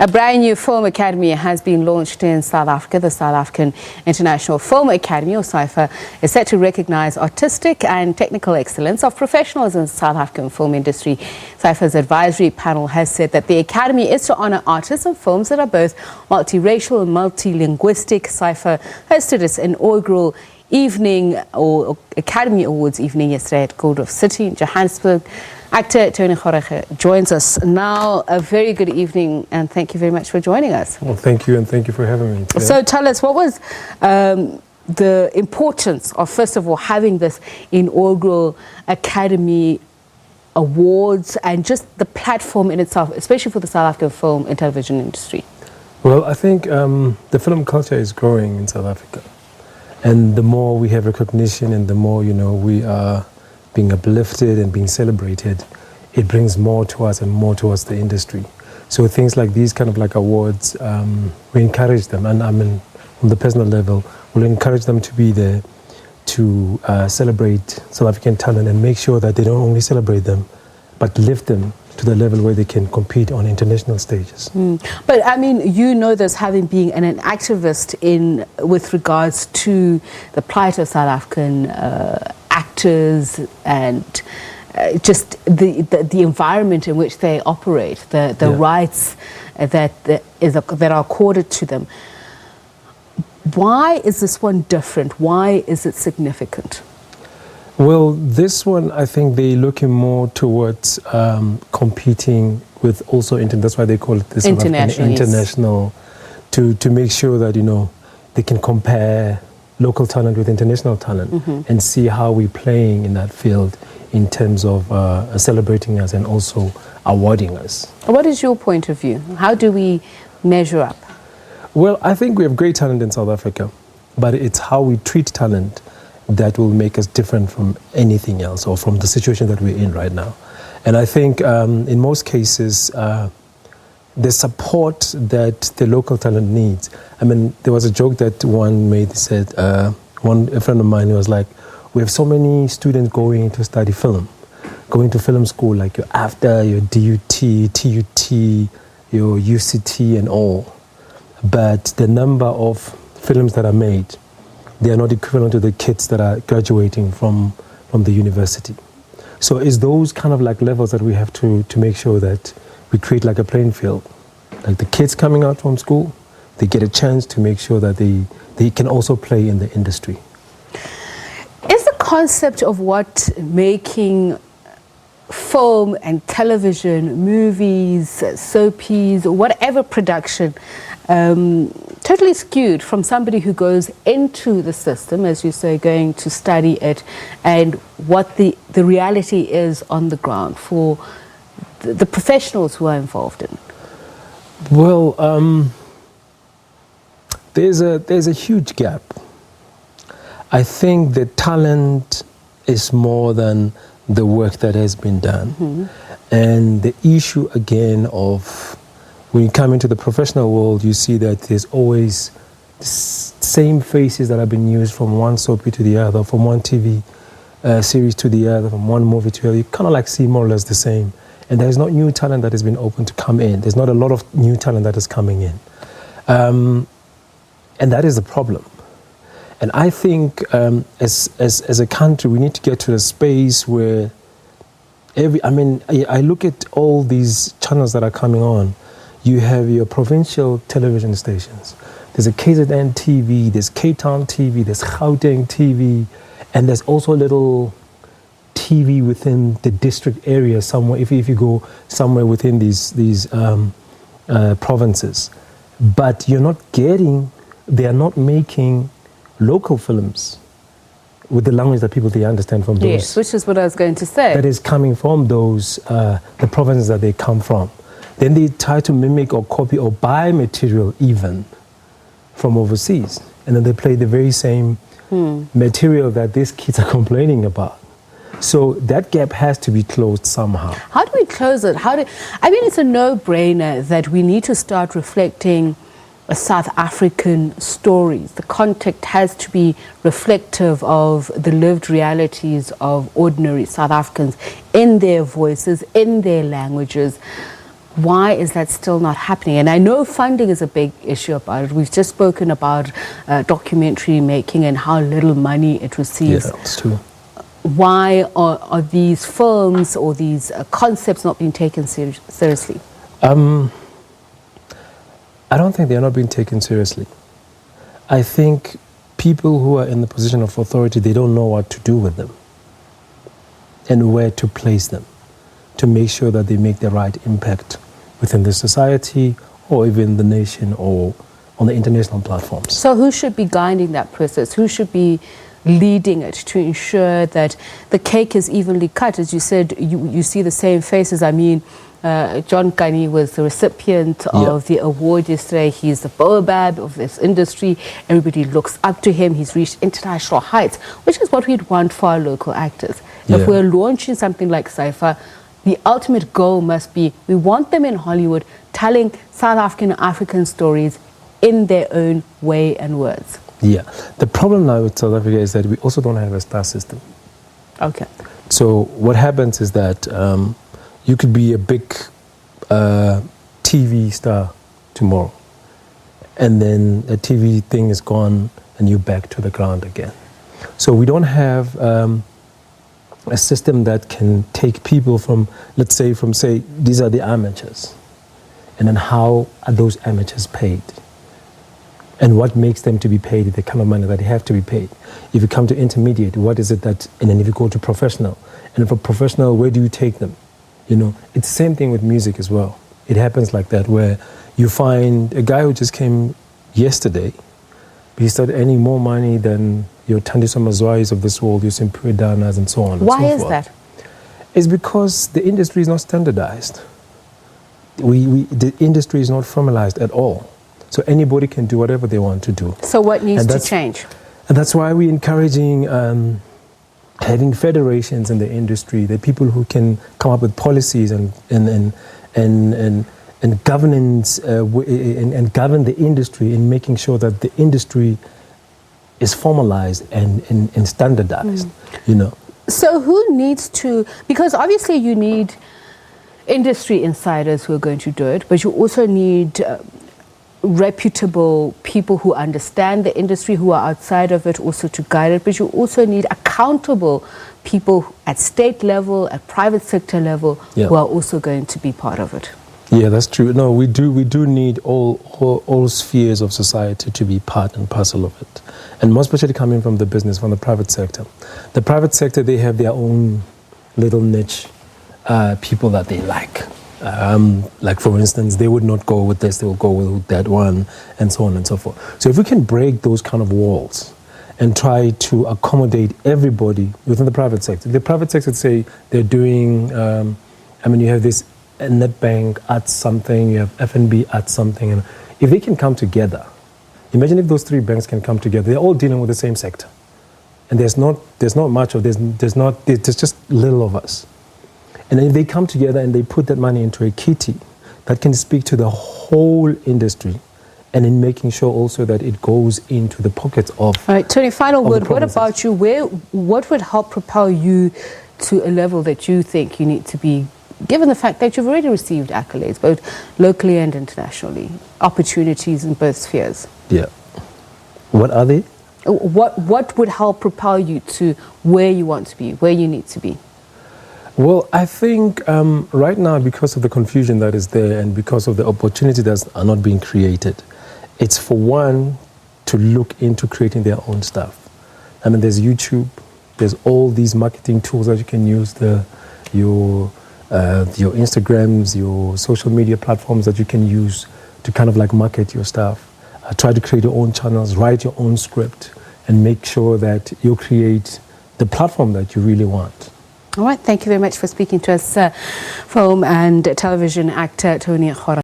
A brand new film academy has been launched in South Africa. The South African International Film Academy, or SAIFA, is set to recognize artistic and technical excellence of professionals in the South African film industry. SAIFA's advisory panel has said that the academy is to honor artists and films that are both multiracial and multi-linguistic. SAIFA hosted its inaugural evening or Academy Awards evening yesterday at Gold Reef City in Johannesburg. Actor Tony Kgoroge joins us now. A very good evening and thank you very much for joining us. Well, thank you and thank you for having me today. So tell us, what was the importance of, first of all, having this inaugural Academy Awards and just the platform in itself, especially for the South African film and television industry? Well, I think the film culture is growing in South Africa. And the more we have recognition and the more, we are being uplifted and being celebrated, it brings more to us and more towards the industry. So things like these kind of like awards, we encourage them. And I mean, on the personal level, we'll encourage them to be there to celebrate South African talent and make sure that they don't only celebrate them, but lift them to the level where they can compete on international stages. But I mean, you know this, having been an activist with regards to the plight of South African actors and just the environment in which they operate, the rights that are accorded to them. Why is this one different? Why is it significant? Well, this one, I think they're looking more towards competing with also that's why they call it this international, to make sure that, they can compare local talent with international talent and see how we're playing in that field in terms of celebrating us and also awarding us. What is your point of view? How do we measure up? Well, I think we have great talent in South Africa, but it's how we treat talent that will make us different from anything else or from the situation that we're in right now. And I think in most cases, the support that the local talent needs. I mean, there was a joke that one made, said, a friend of mine was like, we have so many students going to study film, going to film school, like your AFDA, your DUT, TUT, your UCT and all. But the number of films that are made, they are not equivalent to the kids that are graduating from the university. So it's those kind of like levels that we have to make sure that we create like a playing field. Like the kids coming out from school, they get a chance to make sure that they can also play in the industry. Is the concept of what making film and television, movies, soapies, whatever production, totally skewed from somebody who goes into the system, as you say, going to study it, and what the reality is on the ground for the professionals who are involved in? Well, there's a huge gap. I think the talent is more than the work that has been done. And the issue again of when you come into the professional world, you see that there's always the same faces that have been used from one soapy to the other, from one TV series to the other, from one movie to the other. You kind of like see more or less the same. And there's not new talent that has been open to come in. There's not a lot of new talent that is coming in. And that is the problem. And I think as a country, we need to get to a space where I look at all these channels that are coming on. You have your provincial television stations. There's a KZN TV, there's Cape Town TV, there's Gauteng TV, and there's also little TV within the district area somewhere, if you go somewhere within these provinces. But they are not making local films with the language that they understand from those. Yes, which is what I was going to say. That is coming from those, the provinces that they come from. Then they try to mimic or copy or buy material even from overseas. And then they play the very same material that these kids are complaining about. So that gap has to be closed somehow. How do we close it? It's a no-brainer that we need to start reflecting South African stories. The context has to be reflective of the lived realities of ordinary South Africans in their voices, in their languages. Why is that still not happening? And I know funding is a big issue about it. We've just spoken about documentary making and how little money it receives. Yeah, that's true. Why are these films or these concepts not being taken seriously? I don't think they're not being taken seriously. I think people who are in the position of authority, they don't know what to do with them and where to place them to make sure that they make the right impact within the society or even the nation or on the international platforms. So who should be guiding that process? Who should be leading it to ensure that the cake is evenly cut? As you said, you see the same faces. I mean, John Kani was the recipient of the award yesterday. He's the baobab of this industry. Everybody looks up to him. He's reached international heights, which is what we'd want for our local actors. If we're launching something like SAIFA, the ultimate goal must be we want them in Hollywood telling South African stories in their own way and words. Yeah. The problem now with South Africa is that we also don't have a star system. Okay. So what happens is that you could be a big TV star tomorrow, and then the TV thing is gone and you're back to the ground again. So we don't have a system that can take people from, let's say, these are the amateurs, and then how are those amateurs paid? And what makes them to be paid the kind of money that they have to be paid? If you come to intermediate, what is it that, and then if you go to professional, and for professional, where do you take them? You know, it's the same thing with music as well. It happens like that, where you find a guy who just came yesterday, he started earning more money than your Thandiswa Mazwais of this world, your Simphiwe Danas and so on. Why is that? It's because the industry is not standardized. The industry is not formalized at all. So anybody can do whatever they want to do. So what needs to change? And that's why we're encouraging having federations in the industry, the people who can come up with policies and governance and govern the industry in making sure that the industry is formalized and standardized, you know. So who needs to, because obviously you need industry insiders who are going to do it, but you also need reputable people who understand the industry, who are outside of it also to guide it, but you also need accountable people at state level, at private sector level, who are also going to be part of it. Yeah, that's true. No, we do need all spheres of society to be part and parcel of it. And more especially coming from the business, from the private sector. The private sector, they have their own little niche people that they like. Like for instance, they would not go with this, they will go with that one, and so on and so forth. So if we can break those kind of walls and try to accommodate everybody within the private sector. The private sector say they're doing, you have this Netbank at something, you have FNB at something, and if they can come together, imagine if those three banks can come together, they're all dealing with the same sector. And there's not much of, there's just little of us. And then if they come together and they put that money into a kitty that can speak to the whole industry, and in making sure also that it goes into the pockets of. All right, Tony, final word. What about you? What would help propel you to a level that you think you need to be, given the fact that you've already received accolades, both locally and internationally, opportunities in both spheres? Yeah. What are they? What would help propel you to where you want to be, where you need to be? Well, I think right now, because of the confusion that is there and because of the opportunities that are not being created, it's for one to look into creating their own stuff. I mean, there's YouTube, there's all these marketing tools that you can use, your Instagrams, your social media platforms that you can use to kind of like market your stuff. Try to create your own channels, write your own script, and make sure that you create the platform that you really want. All right, thank you very much for speaking to us, film and television actor Tony Kgoroge.